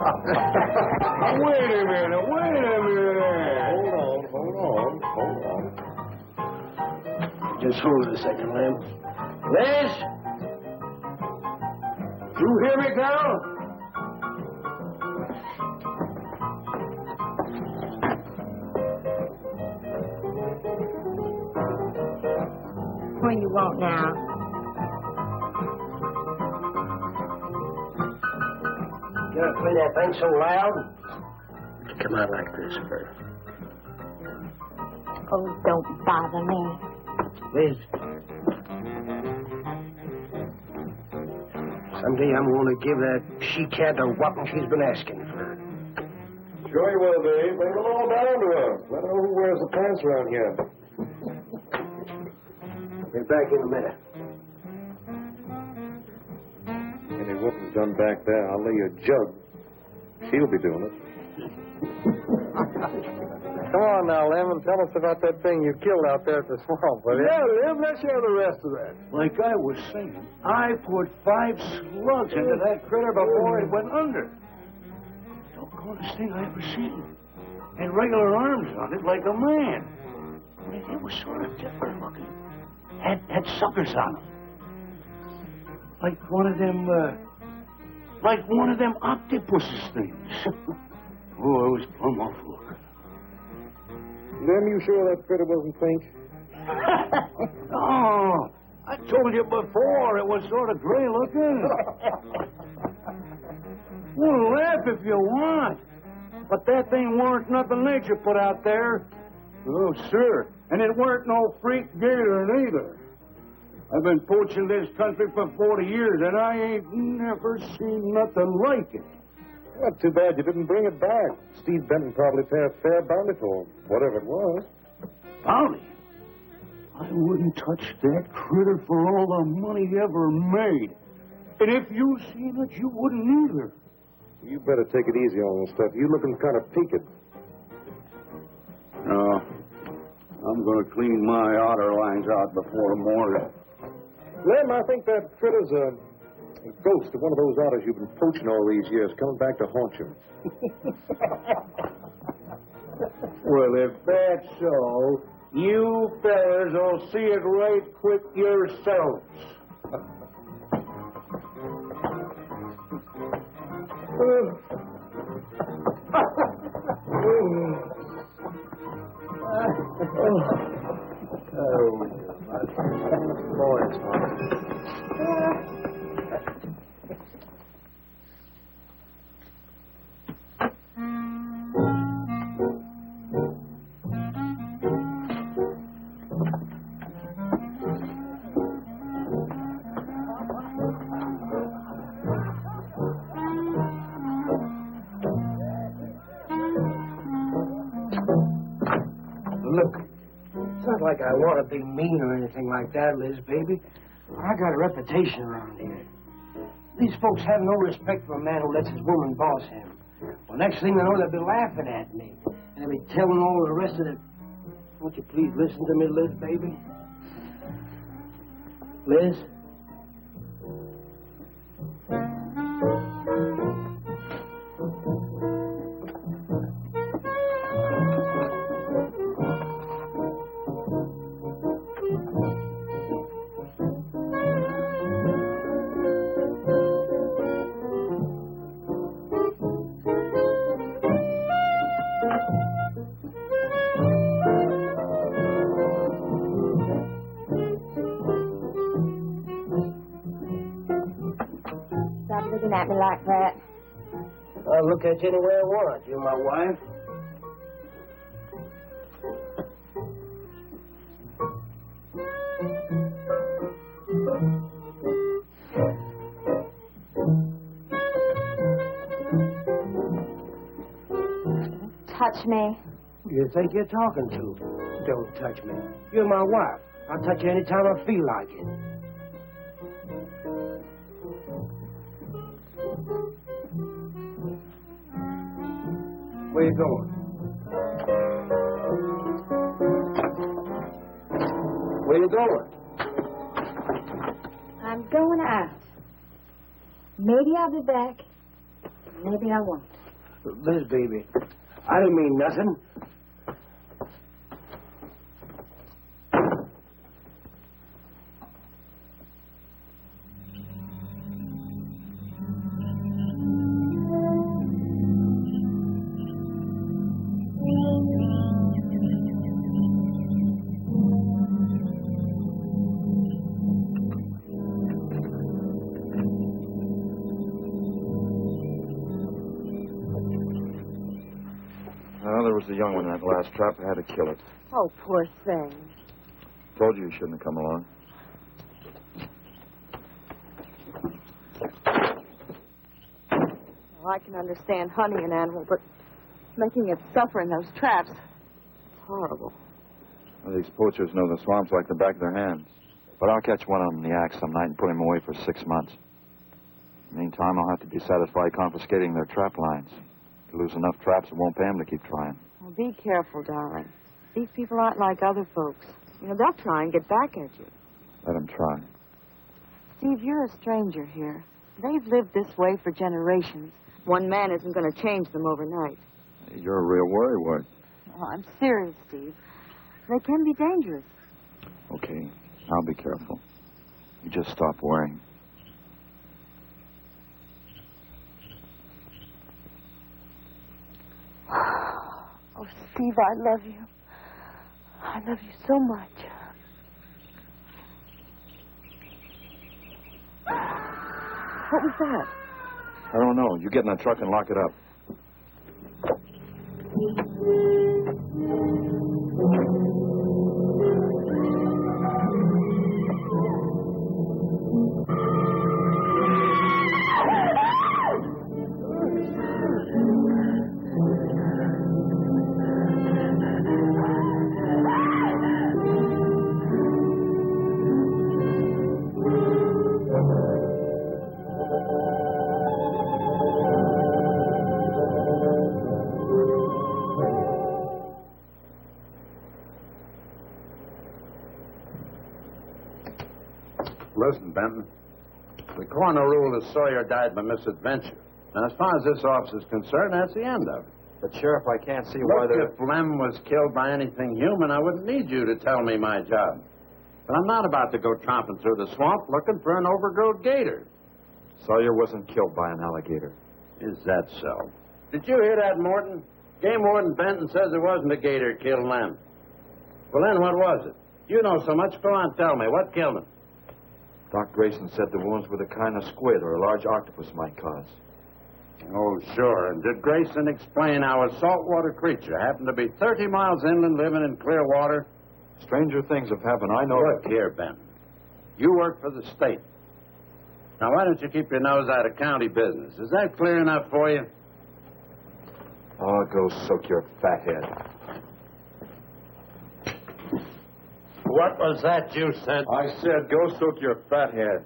Wait a minute. Hold on. Just hold it a second, Lem. Liz? You hear me, girl? What do you want now? You gotta play that thing so loud? Come out like this first. Oh, don't bother me. Liz. Someday I'm going to give that she-cat a whopping she's been asking for. Sure you will, Dave. Bring them all down to her. Let her know who wears the pants around here. Be back in a minute. Any woman's done back there, I'll lay you a jug. She'll be doing it. Come on now, Lem, and tell us about that thing you killed out there at the swamp, will you? Yeah, Lem, let's hear the rest of that. Like I was saying, I put 5 slugs into that critter before it went under. Doggonest thing I ever seen. Had regular arms on it like a man. I mean, it was sort of different looking. Had suckers on them. Like one of them octopuses things. Oh, it was plumb awful looking. Lem, you sure that critter wasn't pink? Oh, I told you before it was sort of gray looking. Well, laugh if you want. But that thing weren't nothing nature put out there. Oh, sir. And it weren't no freak gator neither. I've been poaching this country for 40 years, and I ain't never seen nothing like it. Well, too bad you didn't bring it back. Steve Benton probably pay a fair bounty for whatever it was. Bounty? I wouldn't touch that critter for all the money he ever made. And if you seen it, you wouldn't either. You better take it easy on this stuff. You looking kind of peaked. No. I'm going to clean my otter lines out before morning. Lem, I think that critter's a ghost of one of those otters you've been poaching all these years, coming back to haunt you. Well, if that's so, you fellas will see it right quick yourselves. Look, it's not like I want to be mean or anything like that, Liz, baby. I got a reputation around here. These folks have no respect for a man who lets his woman boss him. Well, next thing they know, they'll be laughing at me. And they'll be telling all the rest of the... Won't you please listen to me, Liz, baby? Liz? Looking at me like that. I'll look at you anywhere I want. You're my wife. Touch me. Who do you think you're talking to? Don't touch me. You're my wife. I'll touch you any time I feel like it. Where you going? Where you going? I'm going out. Maybe I'll be back. Maybe I won't. Liz, baby. I didn't mean nothing. Well, there was the young one in that last trap. I had to kill it. Oh, poor thing. Told you shouldn't have come along. Well, I can understand hunting an animal, but making it suffer in those traps, it's horrible. Well, these poachers know the swamps like the back of their hands. But I'll catch one of them in the axe some night and put him away for 6 months. Meantime, I'll have to be satisfied confiscating their trap lines. If you lose enough traps, it won't pay them to keep trying. Well, be careful, darling. These people aren't like other folks. You know, they'll try and get back at you. Let them try. Steve, you're a stranger here. They've lived this way for generations. One man isn't going to change them overnight. You're a real worrywart. Oh, I'm serious, Steve. They can be dangerous. Okay, I'll be careful. You just stop worrying. Oh, Steve, I love you. I love you so much. What was that? I don't know. You get in the truck and lock it up. Listen, Benton. The coroner ruled that Sawyer died by misadventure. Now, as far as this officer's concerned, that's the end of it. But, Sheriff, I can't see why Look, if Lem was killed by anything human, I wouldn't need you to tell me my job. But I'm not about to go tromping through the swamp looking for an overgrown gator. Sawyer wasn't killed by an alligator. Is that so? Did you hear that, Morton? Game Warden Benton says it wasn't a gator killed Lem. Well, then what was it? You know so much. Go on, tell me. What killed him? Doc Grayson said the wounds were the kind of squid or a large octopus might cause. Oh, sure. And did Grayson explain how a saltwater creature happened to be 30 miles inland living in clear water? Stranger things have happened. I know. Look here, Ben. You work for the state. Now, why don't you keep your nose out of county business? Is that clear enough for you? Oh, go soak your fat head. What was that you said? I said go soak your fat head.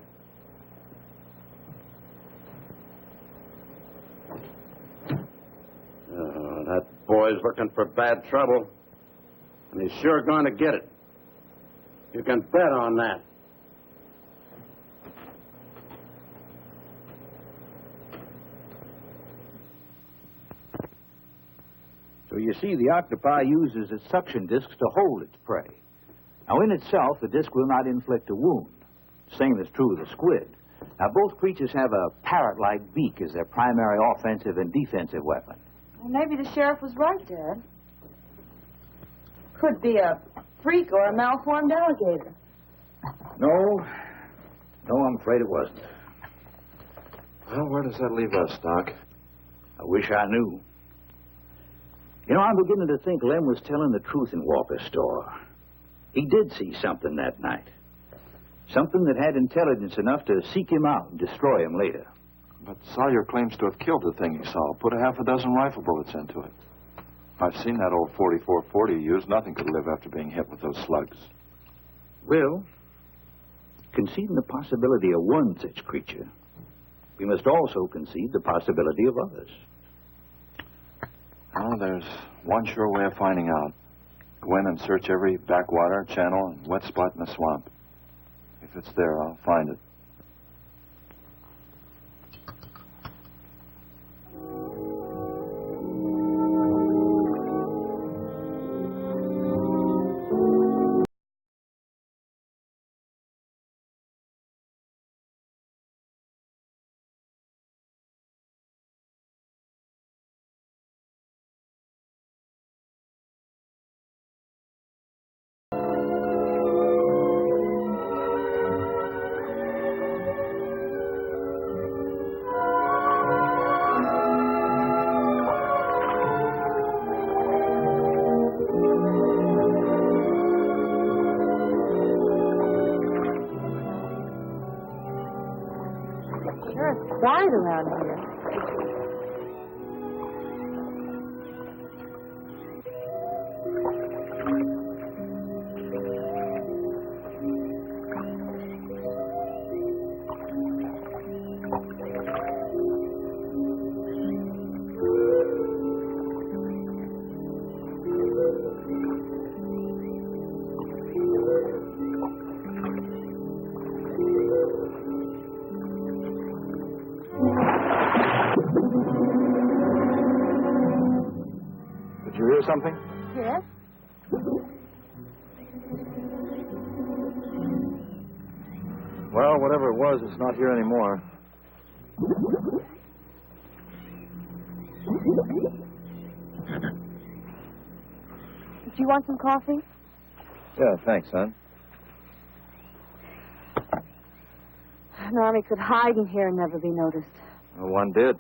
That boy's looking for bad trouble. And he's sure going to get it. You can bet on that. So you see, the octopi uses its suction discs to hold its prey. Now, in itself, the disc will not inflict a wound. Same is true of the squid. Now, both creatures have a parrot-like beak as their primary offensive and defensive weapon. Well, maybe the sheriff was right, Dad. Could be a freak or a malformed alligator. No, I'm afraid it wasn't. Well, where does that leave us, Doc? I wish I knew. You know, I'm beginning to think Lem was telling the truth in Walker's store. He did see something that night. Something that had intelligence enough to seek him out and destroy him later. But Sawyer claims to have killed the thing he saw. Put a half a dozen rifle bullets into it. I've seen that old 44-40 used. Nothing could live after being hit with those slugs. Well, conceding the possibility of one such creature, we must also concede the possibility of others. Oh, there's one sure way of finding out. Go in and search every backwater, channel, and wet spot in the swamp. If it's there, I'll find it. quiet around here. Did you hear something? Yes? Well, whatever it was, it's not here anymore. Did you want some coffee? Yeah, thanks, son. An army could hide in here and never be noticed. Well, one did.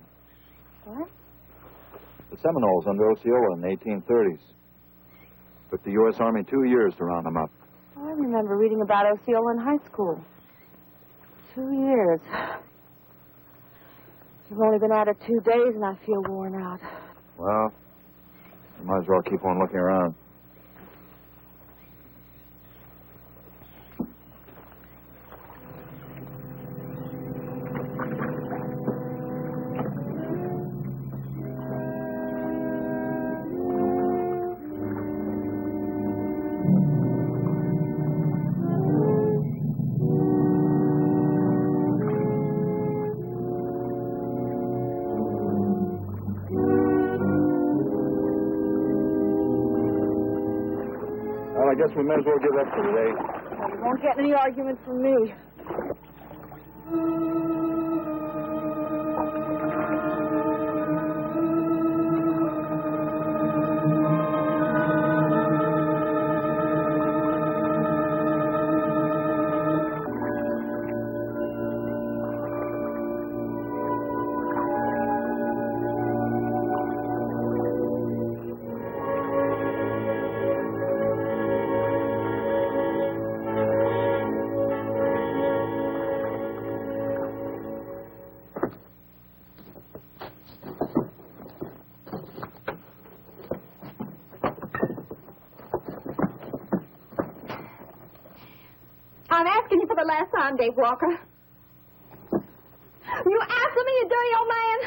What? The Seminoles under Osceola in the 1830s. Took the U.S. Army 2 years to round them up. Oh, I remember reading about Osceola in high school. 2 years. You've only been at it 2 days, and I feel worn out. Well, you might as well keep on looking around. Well, I guess we may as well give up for today. Well, you won't get any argument from me. I'm asking you for the last time, Dave Walker. You answer me, you dirty old man.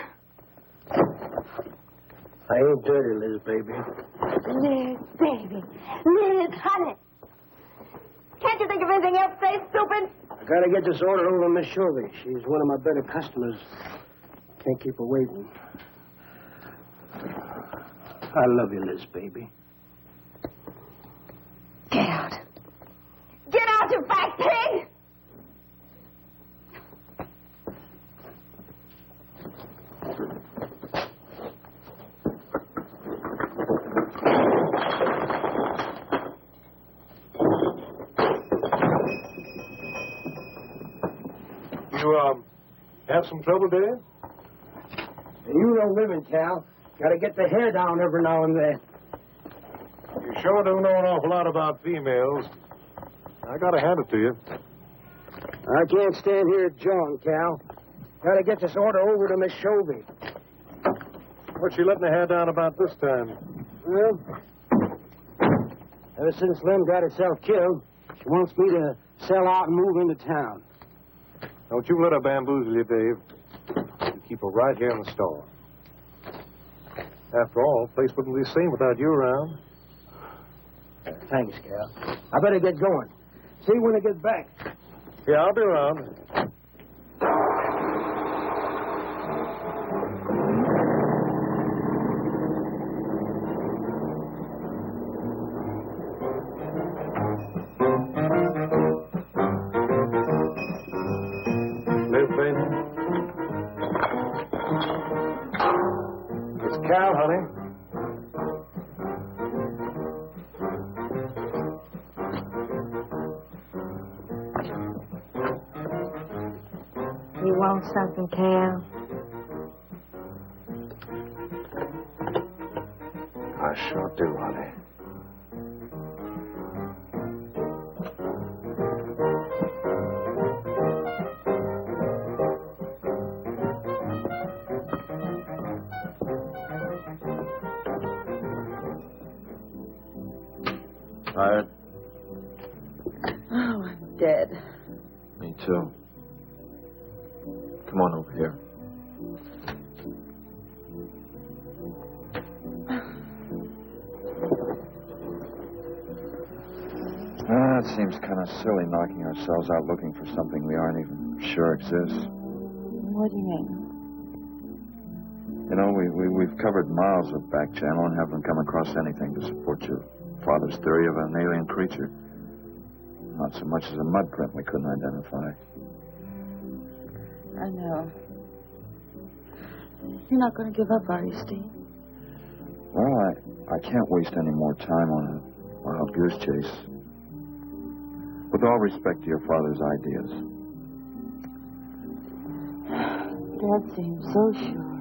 I ain't dirty, Liz, baby. Liz, baby. Liz, honey. Can't you think of anything else to say, stupid? I gotta get this order over to Miss Shelby. She's one of my better customers. Can't keep her waiting. I love you, Liz, baby. Get out. Get out, you fat pig! You, have some trouble, Dave? You don't live in town. Gotta get the hair down every now and then. You sure do know an awful lot about females. I gotta hand it to you. I can't stand here jawing, Cal. Gotta get this order over to Miss Shelby. What's she letting the hair down about this time? Well, ever since Lem got herself killed, she wants me to sell out and move into town. Don't you let her bamboozle you, Dave. You keep her right here in the store. After all, the place wouldn't be the same without you around. Thanks, Cal. I better get going. See you when I get back. Yeah, I'll be around. Live, baby. It's Cal, honey. You want something, Cal? I sure do, honey. Tired? Oh, I'm dead. Me too. Come on over here. It seems kind of silly knocking ourselves out looking for something we aren't even sure exists. What do you mean? You know, we've covered miles of back channel and haven't come across anything to support your father's theory of an alien creature. Not so much as a mud print we couldn't identify. I know. You're not going to give up, are you, Steve? Well, I can't waste any more time on a wild goose chase. With all respect to your father's ideas. Dad seems so sure.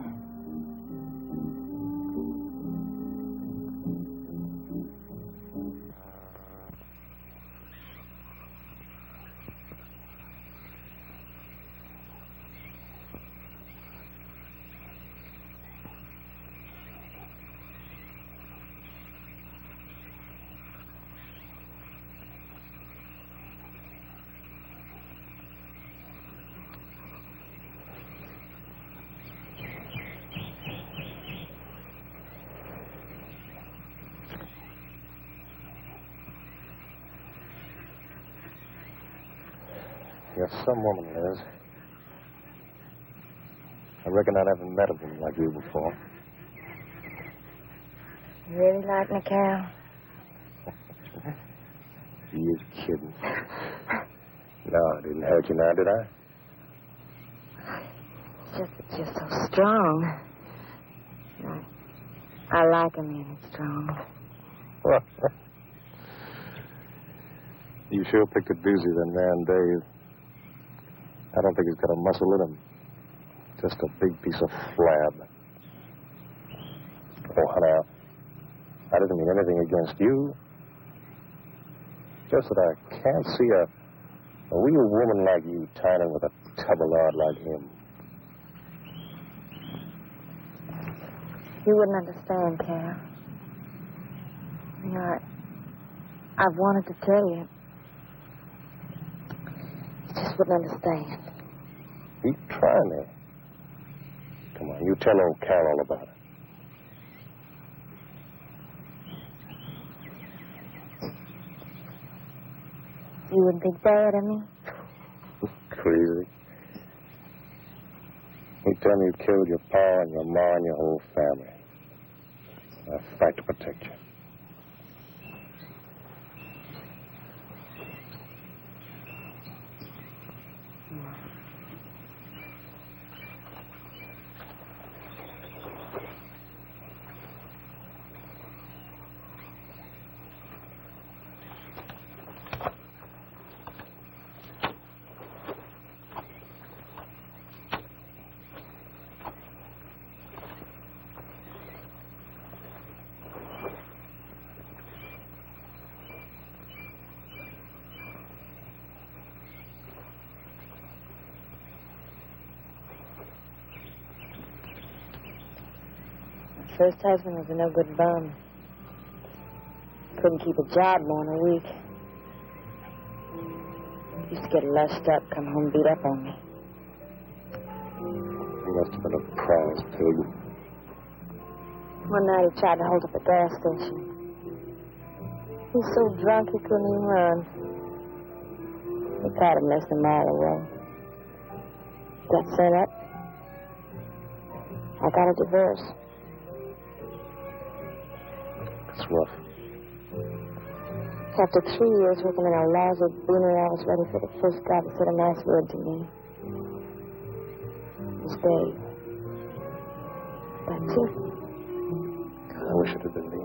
You're some woman, Liz. I reckon I haven't met a woman like you before. You really like me, Carol? You're kidding. No, I didn't hurt you now, did I? It's just that you're so strong. I like a man that's strong. You sure picked a doozy, that man, Dave. I don't think he's got a muscle in him. Just a big piece of flab. Oh, honey, I didn't mean anything against you. Just that I can't see a real woman like you tying in with a tub-o-lard like him. You wouldn't understand, Carol. You know, I've wanted to tell you. You just wouldn't understand. You try me. Come on, you tell old Carol about it. You wouldn't think bad of me? Crazy. You tell me you killed your pa and your ma and your whole family. I'll fight to protect you. First husband was a no good bum. Couldn't keep a job more than a week. Used to get lushed up, come home beat up on me. He must have been a prize pig. One night he tried to hold up a gas station. He was so drunk he couldn't even run. We caught him less than a mile away. Got sent up. I got a divorce. It's rough. After 3 years working in a lousy beanery, I was ready for the first guy to said a nice word to me. It was Dave. That's it. I wish it had been me.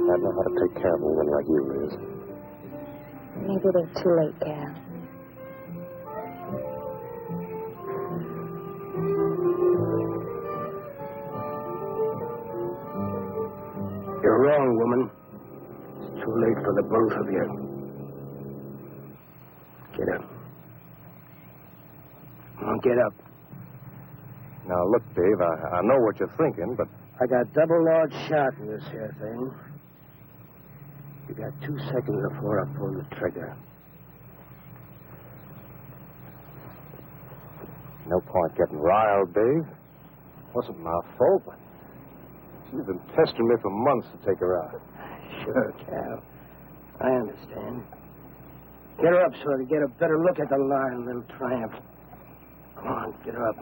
I'd know how to take care of a woman like you, Liz. Maybe it ain't too late, Cal. You're wrong, woman. It's too late for the both of you. Get up. Come on, get up. Now, look, Dave, I know what you're thinking, but I got double large shot in this here thing. You got 2 seconds before I pull the trigger. No point getting riled, Dave. Wasn't my fault, but she's been pestering me for months to take her out. Sure, Cal. I understand. Get her up so I can get a better look at the line and then triumph. Come on, get her up.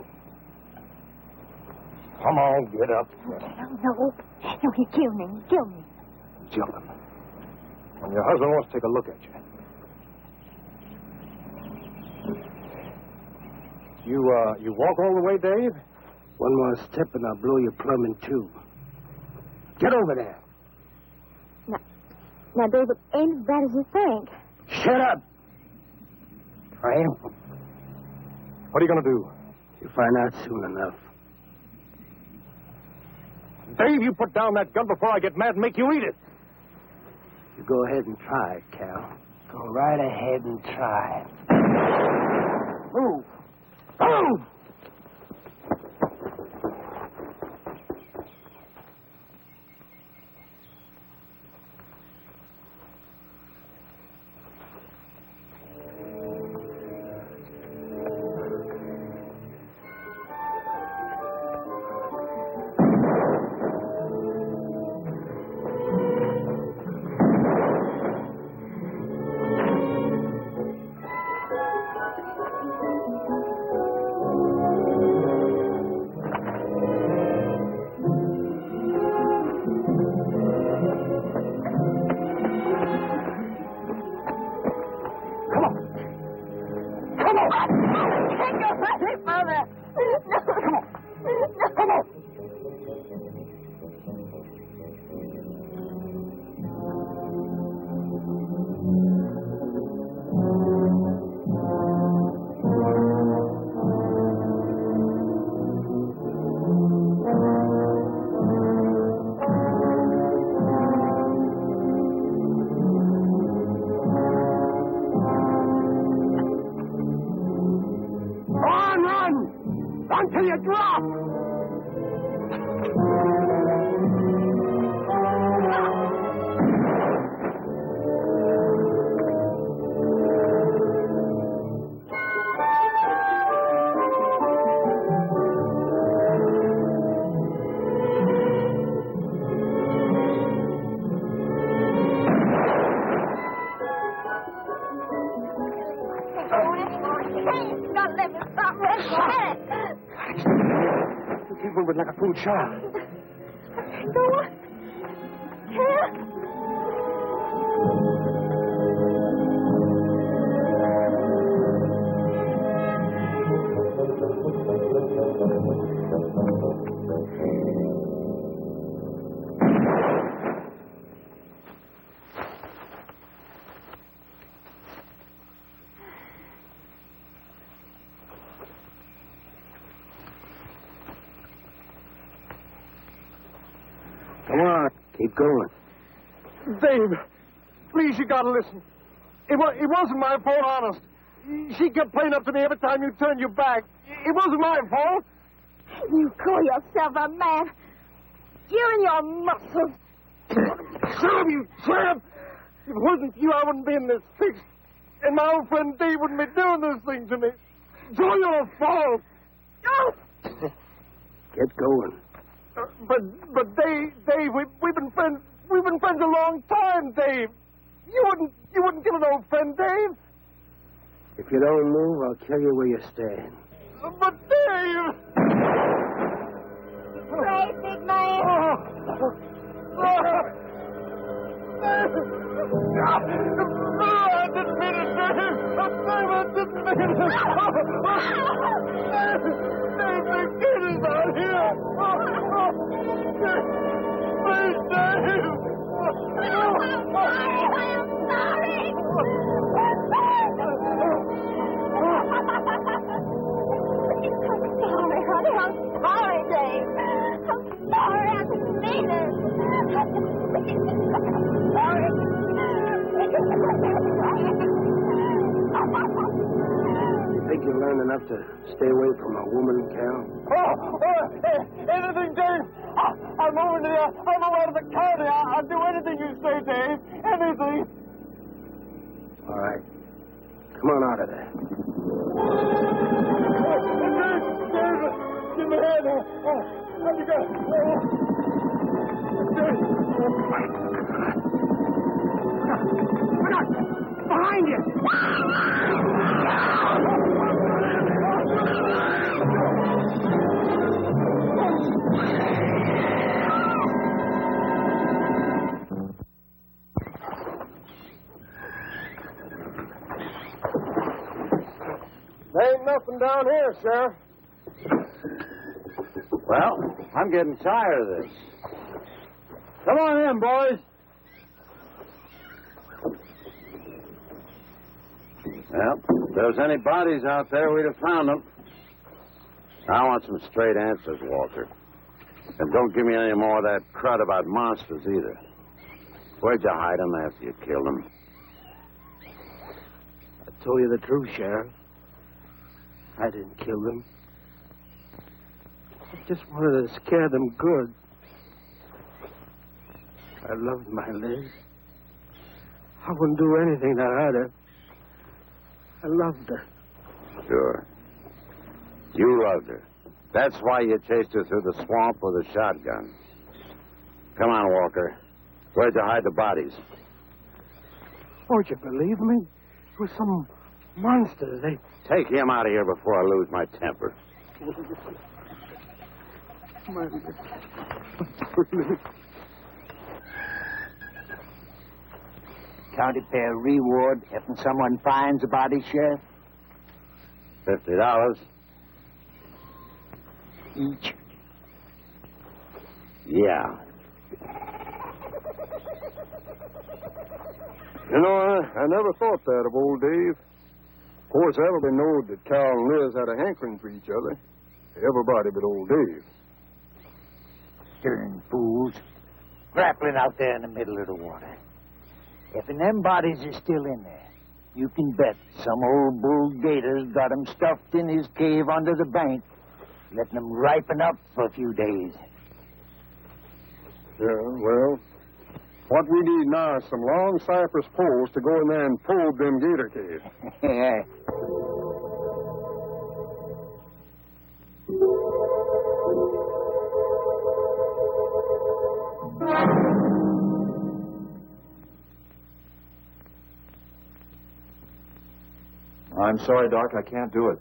Come on, get up. No, you kill me. Kill me. Jumping. When your husband wants to take a look at you. You walk all the way, Dave? One more step and I'll blow your plumb in two. Get over there. Now, David, ain't as bad as you think. Shut up. Triumph. What are you going to do? You'll find out soon enough. Dave, you put down that gun before I get mad and make you eat it. You go ahead and try, Cal. Go right ahead and try. Move. Move! Until you drop! With like a fool child. Go on. Here. Come on. Keep going. Dave, please, you gotta listen. It wasn't my fault, honest. She kept playing up to me every time you turned your back. It wasn't my fault. You call yourself a man. You and your muscles. Sam, you tramp! If it wasn't you, I wouldn't be in this fix. And my old friend Dave wouldn't be doing this thing to me. It's all your fault. Oh! Get going. But Dave, we've been friends. We've been friends a long time, Dave. You wouldn't kill an old friend, Dave. If you don't move, I'll kill you where you stand. But Dave! Pray, big man. I didn't mean it, Dave. I didn't mean it. Dave, the kid is out here. Please, Dave. I'm sorry. I'm sorry, Dave. I'm sorry. I didn't mean it. Think you learned enough to stay away from a woman, Cal? Anything, Dave. I'm moving here. I'm out of the county. I'll do anything you say, Dave. Anything. All right. Come on out of there. Dave, give me a hand. Let me go. Look out! Behind you! There ain't nothing down here, Sheriff. Well, I'm getting tired of this. Come on in, boys. Well, if there was any bodies out there, we'd have found them. I want some straight answers, Walker. And don't give me any more of that crud about monsters either. Where'd you hide them after you killed them? I told you the truth, Sheriff. I didn't kill them. I just wanted to scare them good. I loved my Liz. I wouldn't do anything to hurt her. I loved her. Sure. You loved her. That's why you chased her through the swamp with a shotgun. Come on, Walker. Where'd you hide the bodies? Won't you believe me? It was some monsters. They... Take him out of here before I lose my temper. County fair reward if someone finds a body, Sheriff? $50. Each. Yeah. You know, I never thought that of old Dave. Of course, everybody knowed that Cal and Liz had a hankering for each other. Everybody but old Dave. Darn fools. Grappling out there in the middle of the water. If them bodies are still in there, you can bet some old bull gator's got 'em stuffed in his cave under the bank, letting 'em ripen up for a few days. Yeah, well, what we need now is some long cypress poles to go in there and probe them gator caves. Yeah. I'm sorry, Doc. I can't do it.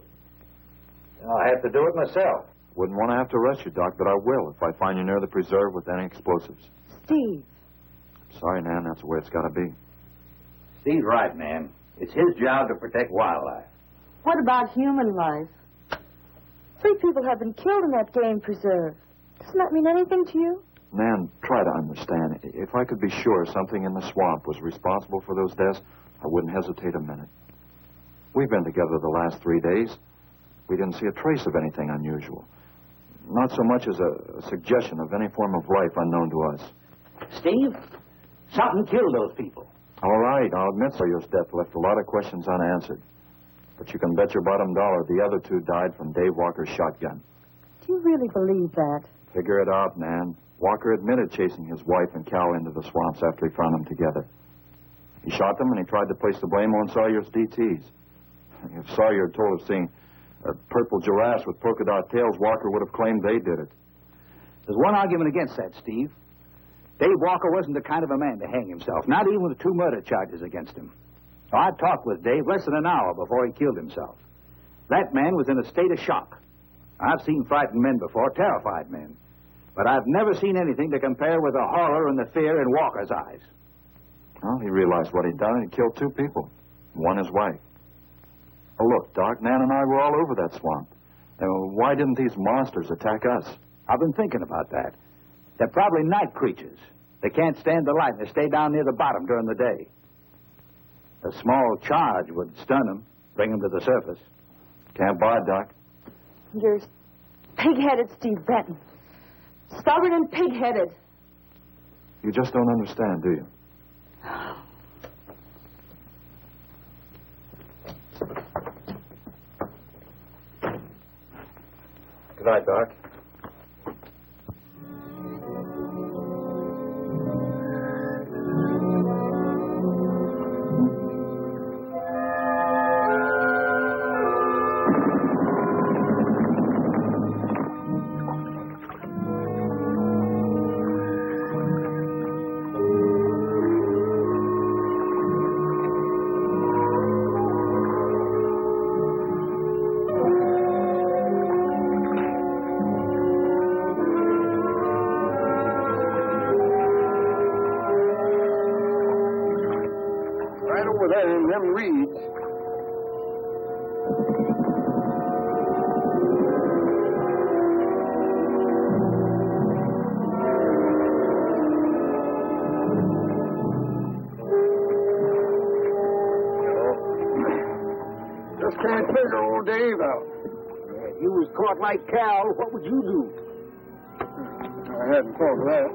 I'll have to do it myself. Wouldn't want to have to arrest you, Doc, but I will if I find you near the preserve with any explosives. Steve. Sorry, Nan. That's the way it's got to be. Steve's right, man. It's his job to protect wildlife. What about human life? 3 people have been killed in that game preserve. Doesn't that mean anything to you? Nan, try to understand. If I could be sure something in the swamp was responsible for those deaths, I wouldn't hesitate a minute. We've been together the last 3 days. We didn't see a trace of anything unusual. Not so much as a suggestion of any form of life unknown to us. Steve, something killed those people. All right, I'll admit Sawyer's death left a lot of questions unanswered. But you can bet your bottom dollar the other 2 died from Dave Walker's shotgun. Do you really believe that? Figure it out, Nan. Walker admitted chasing his wife and Cal into the swamps after he found them together. He shot them and he tried to place the blame on Sawyer's DTs. If Sawyer had told of seeing purple giraffes with polka dot tails, Walker would have claimed they did it. There's one argument against that, Steve. Dave Walker wasn't the kind of a man to hang himself, not even with 2 murder charges against him. Now, I talked with Dave less than an hour before he killed himself. That man was in a state of shock. I've seen frightened men before, terrified men. But I've never seen anything to compare with the horror and the fear in Walker's eyes. Well, he realized what he'd done and he killed 2 people. One his wife. Oh, look, Doc, Nan and I were all over that swamp. Why didn't these monsters attack us? I've been thinking about that. They're probably night creatures. They can't stand the light and they stay down near the bottom during the day. A small charge would stun them, bring them to the surface. Can't buy it, Doc. You're pig-headed, Steve Benton. Stubborn and pig-headed. You just don't understand, do you? Good night, Doc. Over there in them reeds. Just can't figure old Dave out. If you was caught like Cal, what would you do? I hadn't thought of that.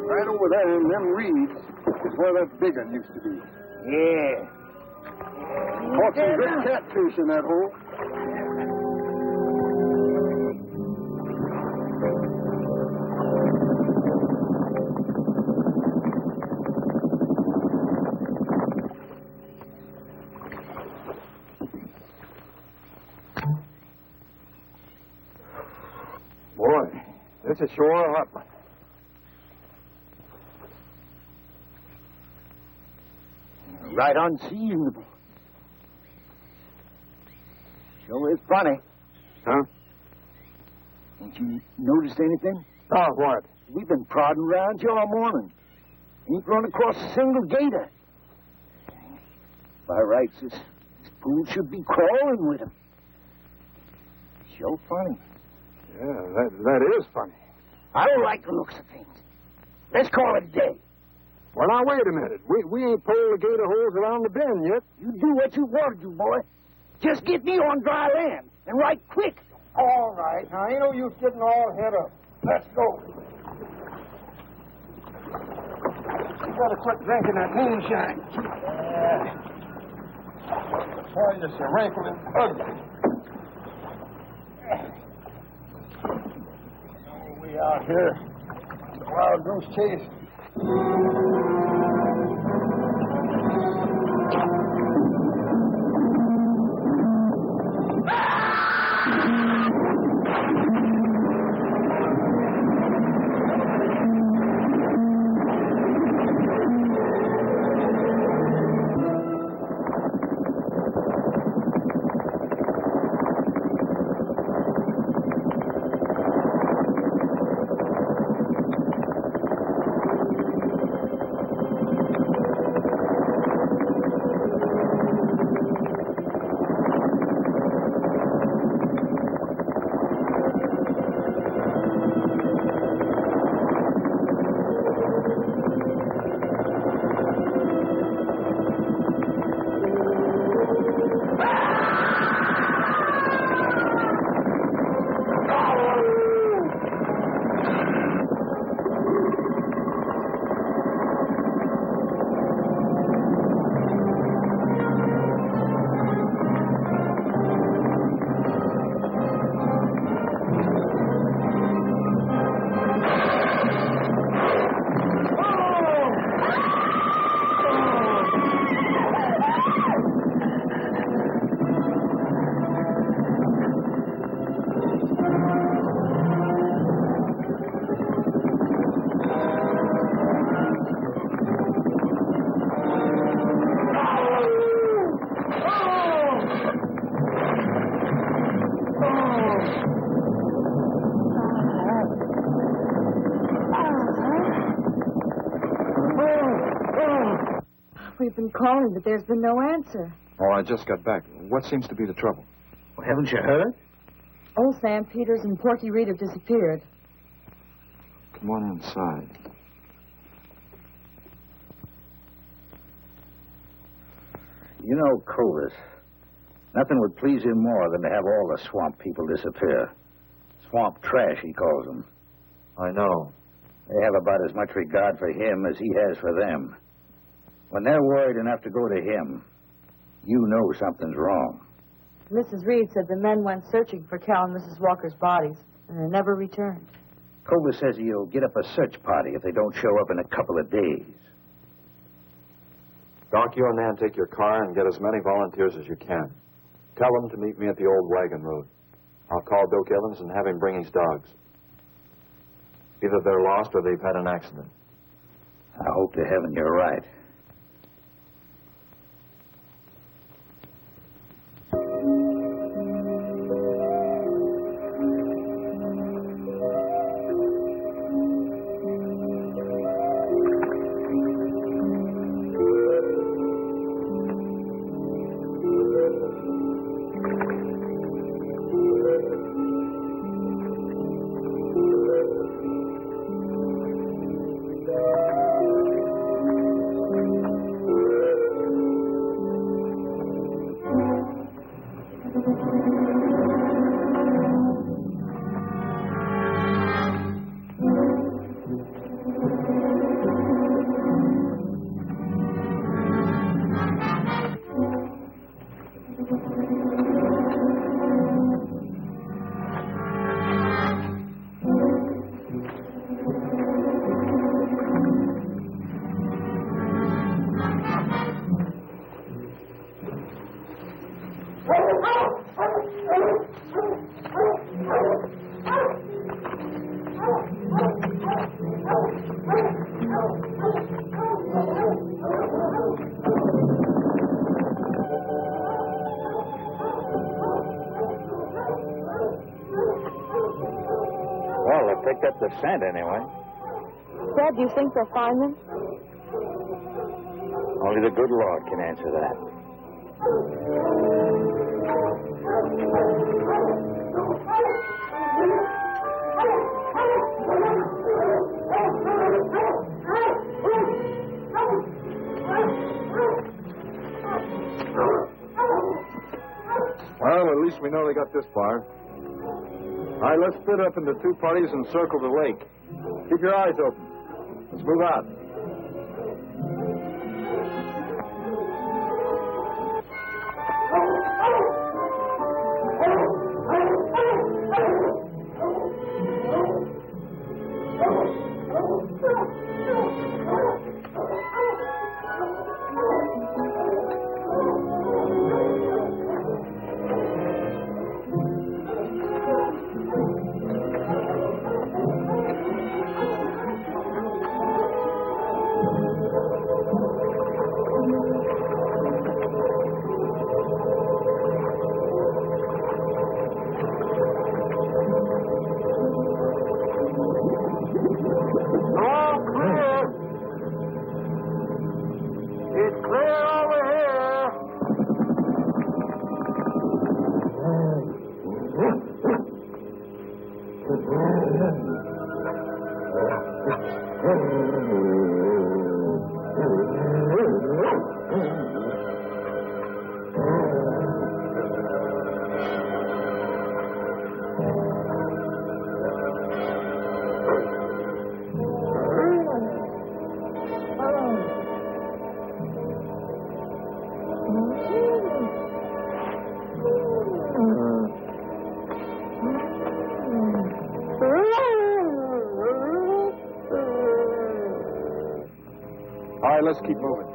Right over there in them reeds is where that big one used to be. Yeah. Caught some good catfish in that hole. Boy, this is sure a hot one. Right unseasonable. Sure is funny. Huh? Ain't you noticed anything? Oh, what? We've been prodding around here all morning. Ain't run across a single gator. By rights, this fool should be crawling with him. Sure funny. Yeah, that is funny. I don't like the looks of things. Let's call it a day. Well, now, wait a minute. We ain't pulled the gator holes around the bend yet. You do what you want to do, boy. Just get me on dry land, and right quick. All right. Now, ain't no use getting all head up. Let's go. You better quit drinking that moonshine. Boy, you're so wrinkled and ugly. Oh, we out here. Wild goose chase. We've been calling, but there's been no answer. Oh, I just got back. What seems to be the trouble? Well, haven't you heard? Old Sam Peters and Porky Reed have disappeared. Come on inside. You know, Clovis, nothing would please him more than to have all the swamp people disappear. Swamp trash, he calls them. I know. They have about as much regard for him as he has for them. When they're worried enough to go to him, you know something's wrong. Mrs. Reed said the men went searching for Cal and Mrs. Walker's bodies, and they never returned. Culver says he'll get up a search party if they don't show up in a couple of days. Doc, you and Nan take your car and get as many volunteers as you can. Tell them to meet me at the old wagon road. I'll call Doak Evans and have him bring his dogs. Either they're lost or they've had an accident. I hope to heaven you're right. Well, they picked up the scent anyway. Dad, do you think they'll find them? Only the good Lord can answer that. Well, at least we know they got this far. All right, let's split up into two parties and circle the lake. Keep your eyes open. Let's move out. All right, let's keep moving.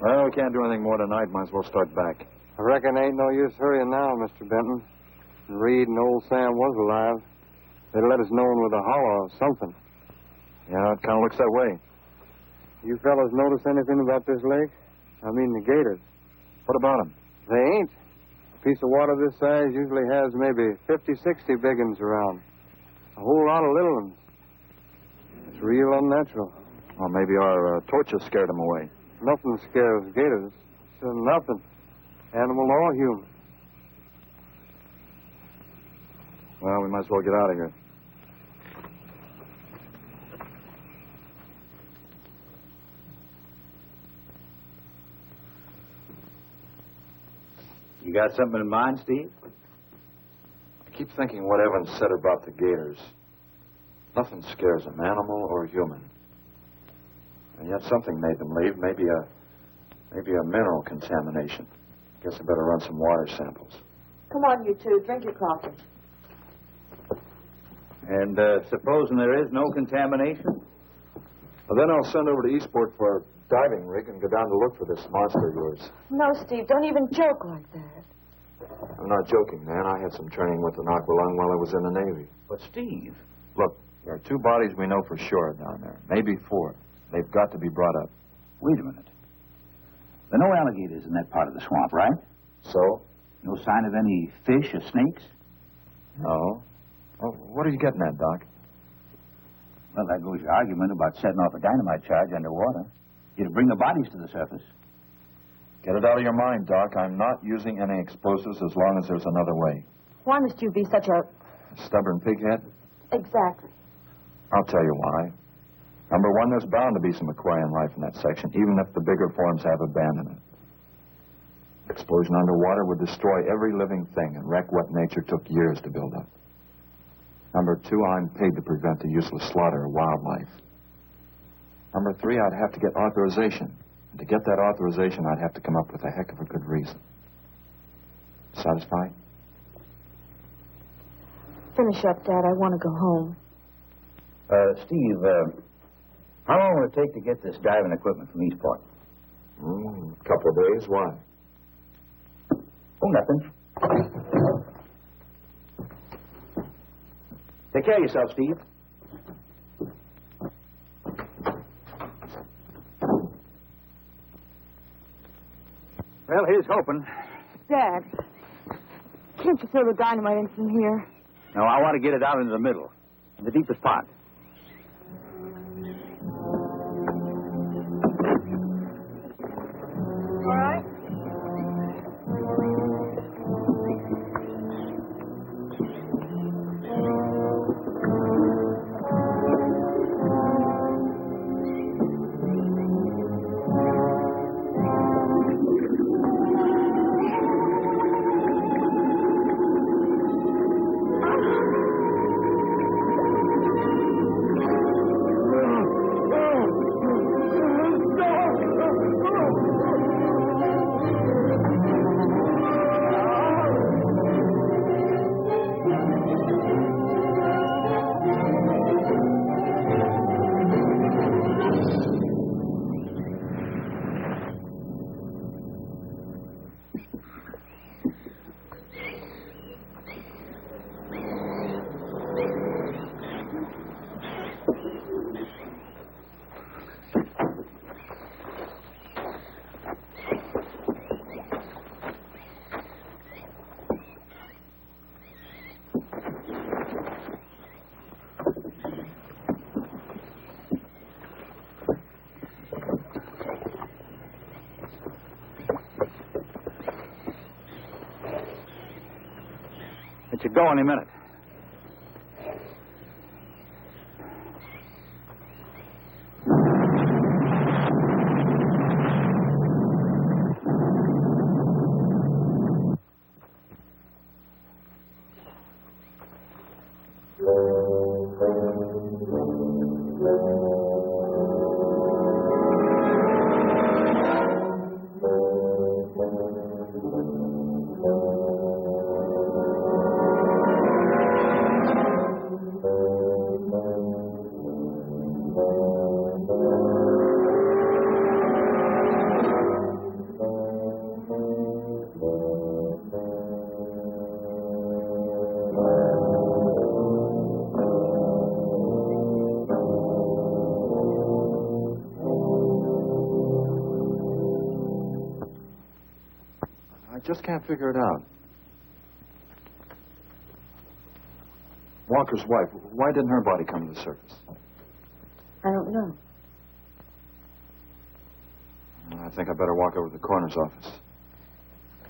Well, we can't do anything more tonight. Might as well start back. I reckon ain't no use hurrying now, Mr. Benton. Reed and old Sam was alive. They'd let us know with a holler or something. Yeah, it kind of looks that way. You fellas notice anything about this lake? I mean the gators. What about them? They ain't. A piece of water this size usually has maybe 50, 60 big uns around. A whole lot of little ones. It's real unnatural. Well, maybe our torches scared them away. Nothing scares gators. Nothing. Animal or human. Well, we might as well get out of here. You got something in mind, Steve? I keep thinking what Evans said about the gators. Nothing scares them, animal or human. And yet something made them leave. Maybe a mineral contamination. Guess I better run some water samples. Come on, you two. Drink your coffee. And supposing there is no contamination? Well, then I'll send over to Eastport for a diving rig and go down to look for this monster of yours. No, Steve, don't even joke like that. I'm not joking, man. I had some training with an aqualung while I was in the Navy. But, Steve... Look, there are 2 bodies we know for sure down there. Maybe 4. They've got to be brought up. Wait a minute. There are no alligators in that part of the swamp, right? So? No sign of any fish or snakes? No. Well, what are you getting at, Doc? Well, that goes your argument about setting off a dynamite charge underwater. You'd bring the bodies to the surface. Get it out of your mind, Doc. I'm not using any explosives as long as there's another way. Why must you be such a... Stubborn pighead? Exactly. I'll tell you why. Number 1, there's bound to be some aquarium life in that section, even if the bigger forms have abandoned it. Explosion underwater would destroy every living thing and wreck what nature took years to build up. Number 2, I'm paid to prevent the useless slaughter of wildlife. Number 3, I'd have to get authorization. And to get that authorization, I'd have to come up with a heck of a good reason. Satisfied? Finish up, Dad. I want to go home. Steve, how long will it take to get this diving equipment from Eastport? A couple of days. Why? Oh, nothing. Take care of yourself, Steve. Well, here's hoping. Dad, can't you throw the dynamite in from here? No, I want to get it out into the middle, in the deepest part. All right. It should go any minute. I just can't figure it out. Walker's wife, why didn't her body come to the surface? I don't know. I think I better walk over to the coroner's office.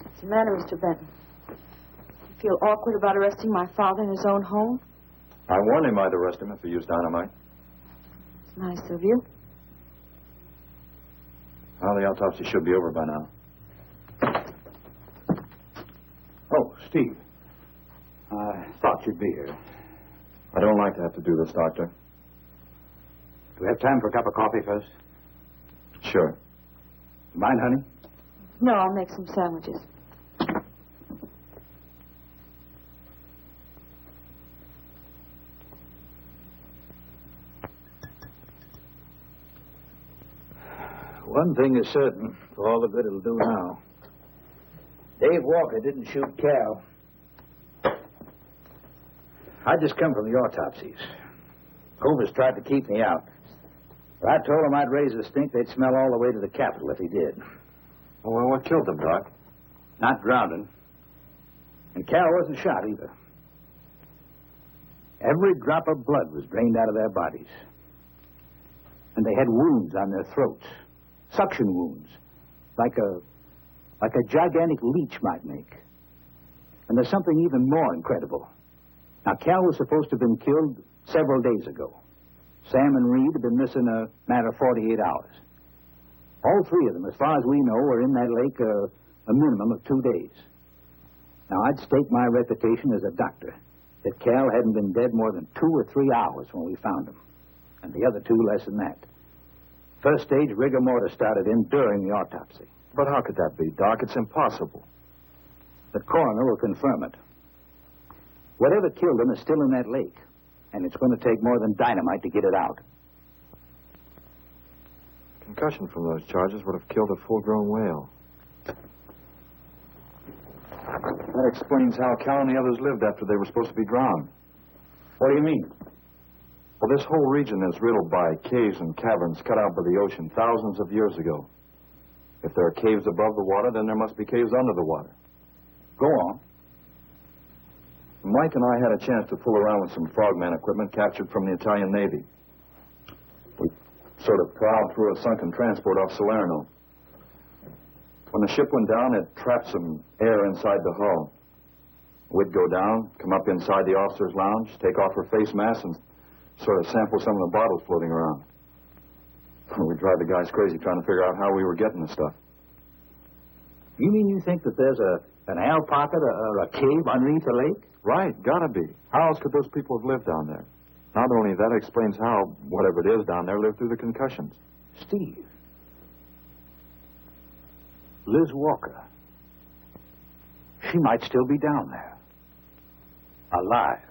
What's the matter, Mr. Benton? You feel awkward about arresting my father in his own home? I warned him I'd arrest him if he used dynamite. It's nice of you. Well, the autopsy should be over by now. Steve, I thought you'd be here. I don't like to have to do this, Doctor. Do we have time for a cup of coffee first? Sure. Mind, honey? No, I'll make some sandwiches. One thing is certain, for all the good it'll do now. Dave Walker didn't shoot Cal. I just come from the autopsies. Covers tried to keep me out. But I told him I'd raise a stink they'd smell all the way to the Capitol if he did. Well, what killed them, Doc? Not drowning. And Cal wasn't shot either. Every drop of blood was drained out of their bodies. And they had wounds on their throats. Suction wounds. Like a gigantic leech might make. And there's something even more incredible. Now, Cal was supposed to have been killed several days ago. Sam and Reed have been missing a matter of 48 hours. All three of them, as far as we know, were in that lake a minimum of 2 days. Now, I'd stake my reputation as a doctor that Cal hadn't been dead more than 2 or 3 hours when we found him. And the other two less than that. First stage rigor mortis started in during the autopsy. But how could that be, Doc? It's impossible. The coroner will confirm it. Whatever killed him is still in that lake, and it's going to take more than dynamite to get it out. Concussion from those charges would have killed a full-grown whale. That explains how Cal and the others lived after they were supposed to be drowned. What do you mean? Well, this whole region is riddled by caves and caverns cut out by the ocean thousands of years ago. If there are caves above the water, then there must be caves under the water. Go on. Mike and I had a chance to fool around with some frogman equipment captured from the Italian Navy. We sort of plowed through a sunken transport off Salerno. When the ship went down, it trapped some air inside the hull. We'd go down, come up inside the officer's lounge, take off her face mask, and sort of sample some of the bottles floating around. We'd drive the guys crazy trying to figure out how we were getting the stuff. You mean you think that there's an air pocket or a cave underneath the lake? Right, gotta be. How else could those people have lived down there? Not only that explains how, whatever it is down there, lived through the concussions. Steve. Liz Walker. She might still be down there. Alive.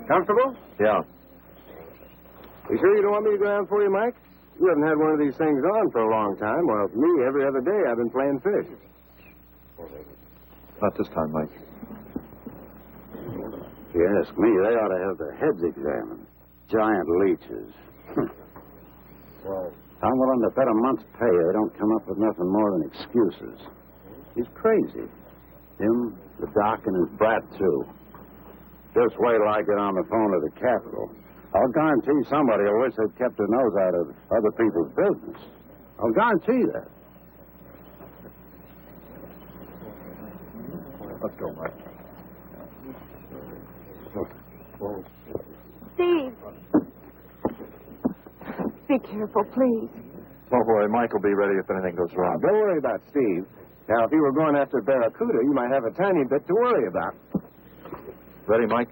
Comfortable? Yeah. You sure you don't want me to go down for you, Mike? You haven't had one of these things on for a long time. Well, me, every other day I've been playing fish. Not this time, Mike. If you ask me, they ought to have their heads examined. Giant leeches. I'm willing to bet a month's pay they don't come up with nothing more than excuses. He's crazy. Him, the doc, and his brat, too. Just wait till I get on the phone to the Capitol. I'll guarantee somebody will wish they'd kept their nose out of other people's business. I'll guarantee that. Let's go, Mike. Steve. Be careful, please. Oh, boy, Mike will be ready if anything goes wrong. Don't worry about Steve. Now, if you were going after Barracuda, you might have a tiny bit to worry about. Ready, Mike?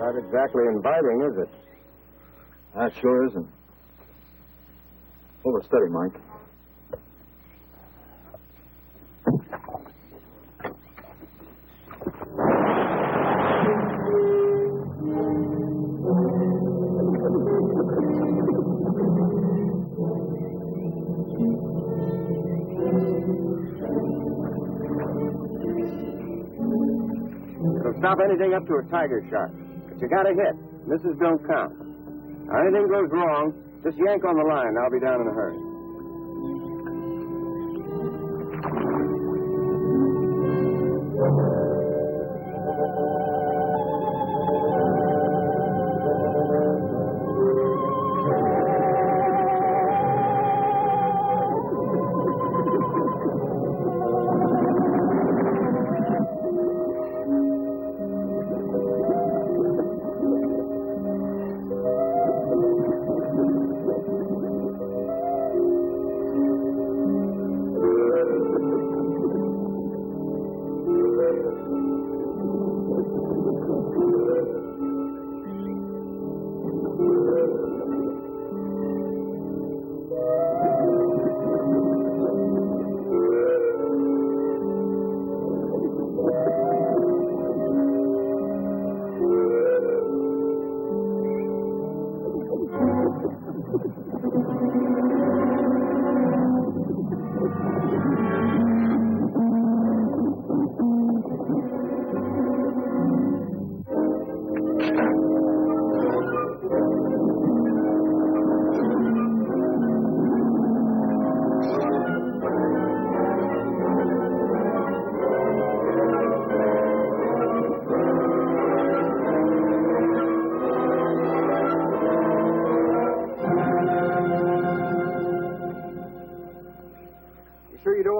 Not exactly inviting, is it? That sure isn't. Hold it steady, Mike. It'll stop anything up to a tiger shot. But you got to hit. Misses don't count. Now, anything goes wrong, just yank on the line. I'll be down in a hurry.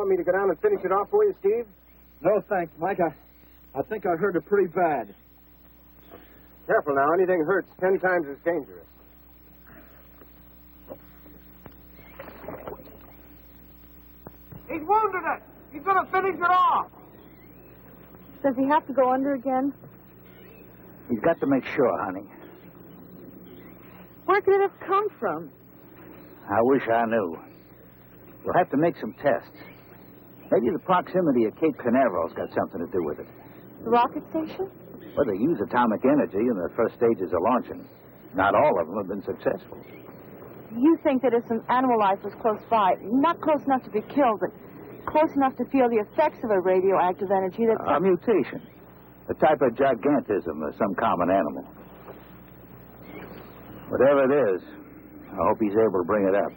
Me to go down and finish it off for you, Steve? No, thanks, Mike. I think I hurt it pretty bad. Careful now. Anything hurts 10 times as dangerous. He's wounded it. He's going to finish it off. Does he have to go under again? He's got to make sure, honey. Where could it have come from? I wish I knew. We'll have to make some tests. Maybe the proximity of Cape Canaveral's got something to do with it. The rocket station? Well, they use atomic energy in the first stages of launching. Not all of them have been successful. You think that if some animal life was close by, not close enough to be killed, but close enough to feel the effects of a radioactive energy that... A mutation. A type of gigantism of some common animal. Whatever it is, I hope he's able to bring it up.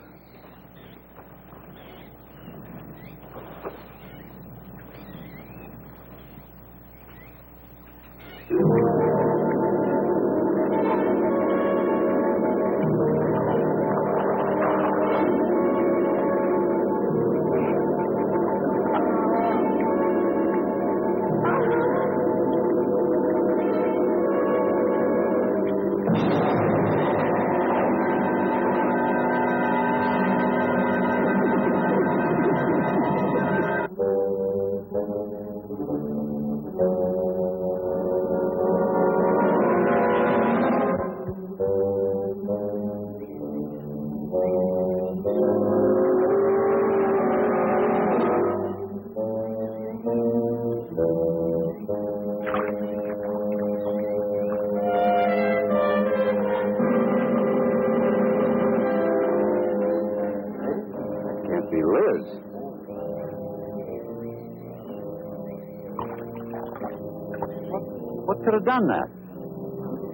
What could have done that?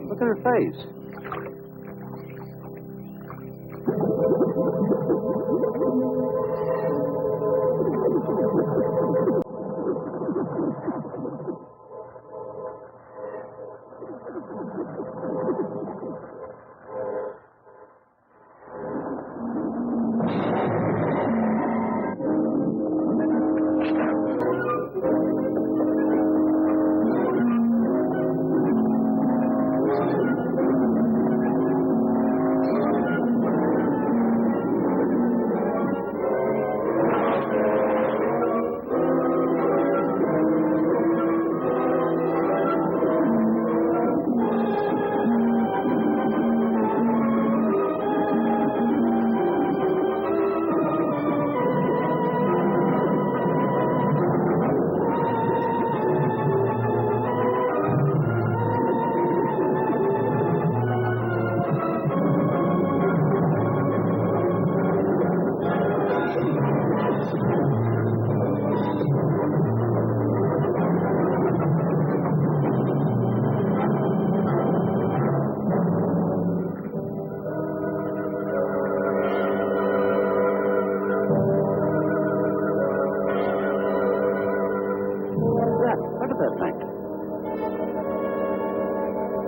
Look at her face.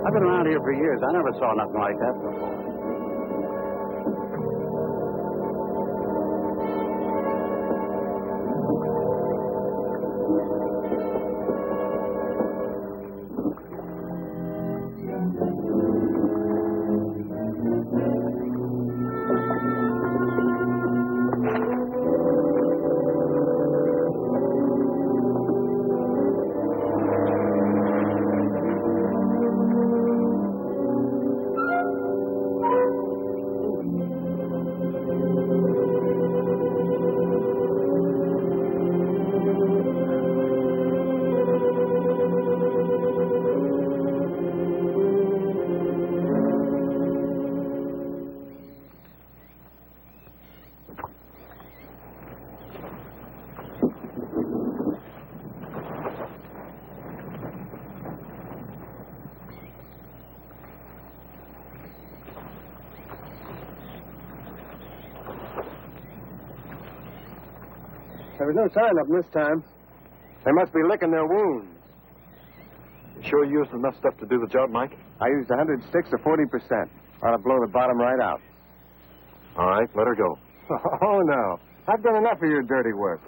I've been around here for years. I never saw nothing like that before. There was no sign of them this time. They must be licking their wounds. You sure you used enough stuff to do the job, Mike? I used 100 sticks or 40%. Ought to blow the bottom right out. All right, let her go. Oh, no. I've done enough of your dirty work.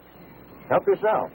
Help yourself.